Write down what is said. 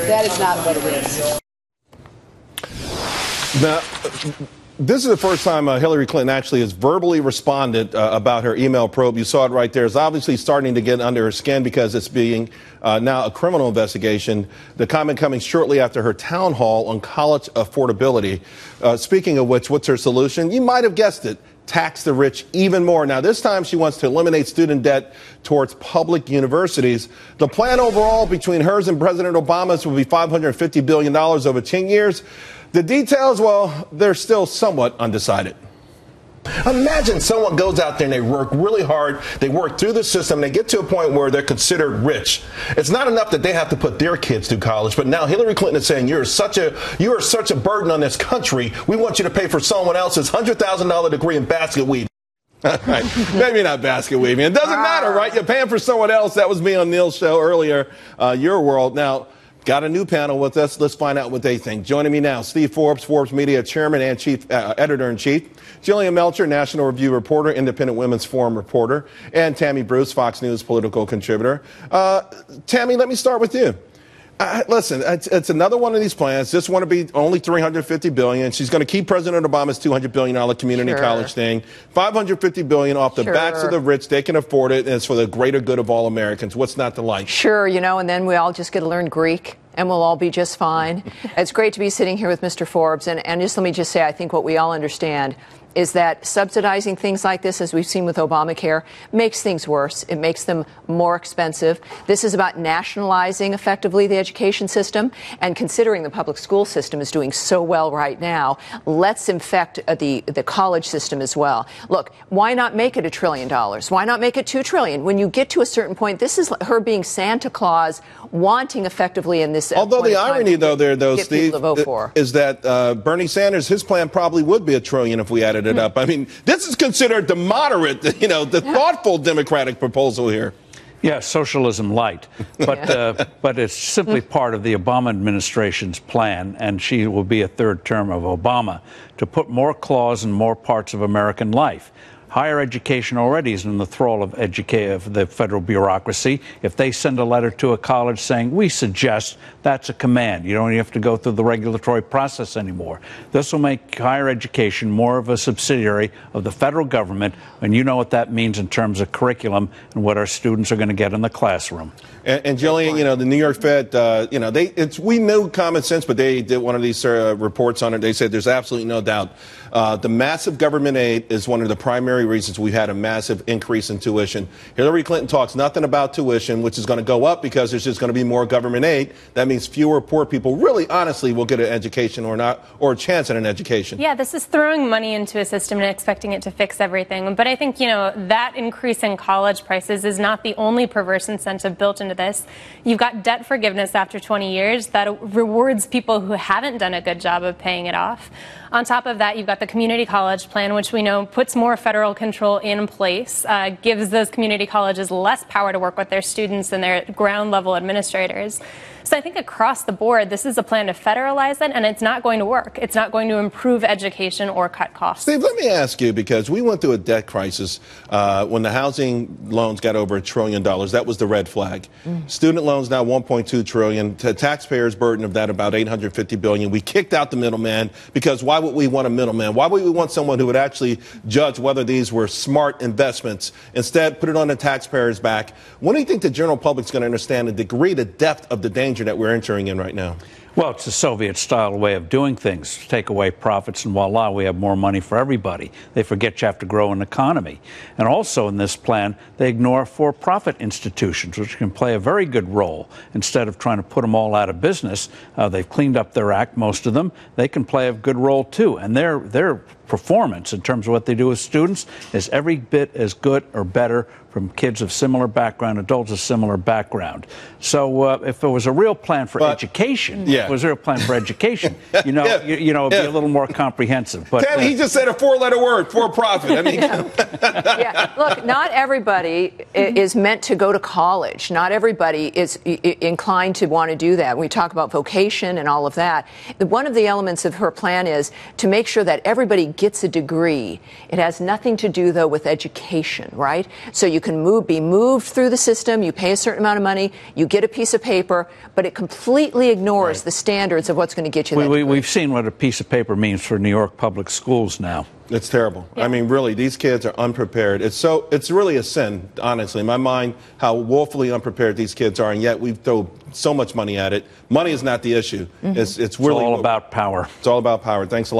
That is not what it is. Now, this is the first time Hillary Clinton actually has verbally responded about her email probe. You saw it right there. It's obviously starting to get under her skin because it's being now a criminal investigation. The comment coming shortly after her town hall on college affordability. Speaking of which, what's her solution? You might have guessed it. Tax the rich even more. Now, this time she wants to eliminate student debt towards public universities. The plan overall between hers and President Obama's will be $550 billion over 10 years. The details, well, they're still somewhat undecided. Imagine someone goes out there and they work really hard, they work through the system, they get to a point where they're considered rich. It's not enough that they have to put their kids through college, but now Hillary Clinton is saying you are such a burden on this country. We want you to pay for someone else's $100,000 degree in basket weaving. Right. Maybe not basket weaving. It doesn't matter, right? You're paying for someone else. That was me on Neil's show earlier, Your World. Now, got a new panel with us. Let's find out what they think. Joining me now, Steve Forbes, Forbes Media Chairman and Chief Editor-in-Chief. Jillian Melchior, National Review reporter, Independent Women's Forum reporter. And Tammy Bruce, Fox News political contributor. Tammy, let me start with you. Listen, it's another one of these plans. This one to be only $350 billion. She's going to keep President Obama's $200 billion community college thing. $550 billion off the backs of the rich. They can afford it, and it's for the greater good of all Americans. What's not to like? Sure, and then we all just get to learn Greek, and we'll all be just fine. It's great to be sitting here with Mr. Forbes, and just let me just say, I think what we all understand is that subsidizing things like this, as we've seen with Obamacare, makes things worse. It makes them more expensive. This is about nationalizing effectively the education system, and considering the public school system is doing so well right now, let's infect the college system as well. Look, why not make it $1 trillion? Why not make it $2 trillion? When you get to a certain point, this is her being Santa Claus, wanting effectively in this. Although the irony, though, Steve, is that Bernie Sanders, his plan probably would be $1 trillion if we added it up. I mean, this is considered the moderate, the thoughtful Democratic proposal here. Yeah, socialism light. But it's simply part of the Obama administration's plan, and she will be a third term of Obama, to put more clause in more parts of American life. Higher education already is in the thrall of the federal bureaucracy. If they send a letter to a college saying, we suggest, that's a command. You don't even have to go through the regulatory process anymore. This will make higher education more of a subsidiary of the federal government, and you know what that means in terms of curriculum and what our students are going to get in the classroom. And Jillian, the New York Fed, we knew common sense, but they did one of these reports on it. They said there's absolutely no doubt. The massive government aid is one of the primary reasons we've had a massive increase in tuition. Hillary Clinton talks nothing about tuition, which is going to go up because there's just going to be more government aid. That means fewer poor people really honestly will get an education or a chance at an education. Yeah, this is throwing money into a system and expecting it to fix everything. But I think, that increase in college prices is not the only perverse incentive built into this. You've got debt forgiveness after 20 years that rewards people who haven't done a good job of paying it off. On top of that, you've got the community college plan, which we know puts more federal control in place, gives those community colleges less power to work with their students and their ground level administrators. So I think across the board, this is a plan to federalize it, and it's not going to work. It's not going to improve education or cut costs. Steve, let me ask you, because we went through a debt crisis when the housing loans got over $1 trillion. That was the red flag. Student loans now $1.2 trillion. The taxpayers' burden of that about $850 billion. We kicked out the middleman because why would we want a middleman? Why would we want someone who would actually judge whether these were smart investments? Instead, put it on the taxpayers' back. When do you think the general public's going to understand the degree, the depth of the danger that we're entering in right now? Well, it's a Soviet-style way of doing things. Take away profits, and voila, we have more money for everybody. They forget you have to grow an economy. And also in this plan, they ignore for-profit institutions, which can play a very good role. Instead of trying to put them all out of business, they've cleaned up their act, most of them. They can play a good role, too. And their performance in terms of what they do with students is every bit as good or better from kids of similar background, adults of similar background. So if there was a real plan for education, was there a plan for education? You know, it'd be a little more comprehensive. But Tammy, he just said a four-letter word, for profit. I mean, look, not everybody is meant to go to college. Not everybody is inclined to want to do that. We talk about vocation and all of that. One of the elements of her plan is to make sure that everybody gets a degree. It has nothing to do, though, with education, right? So you can be moved through the system, you pay a certain amount of money, you get a piece of paper, but it completely ignores the standards of what's going to get you that degree. We've seen what a piece of paper means for New York public schools now. It's terrible. I mean, really, these kids are unprepared. It's really a sin, honestly, in my mind, how woefully unprepared these kids are, and yet we throw so much money at it. Money is not the issue. It's really all about power. It's all about power. Thanks a lot.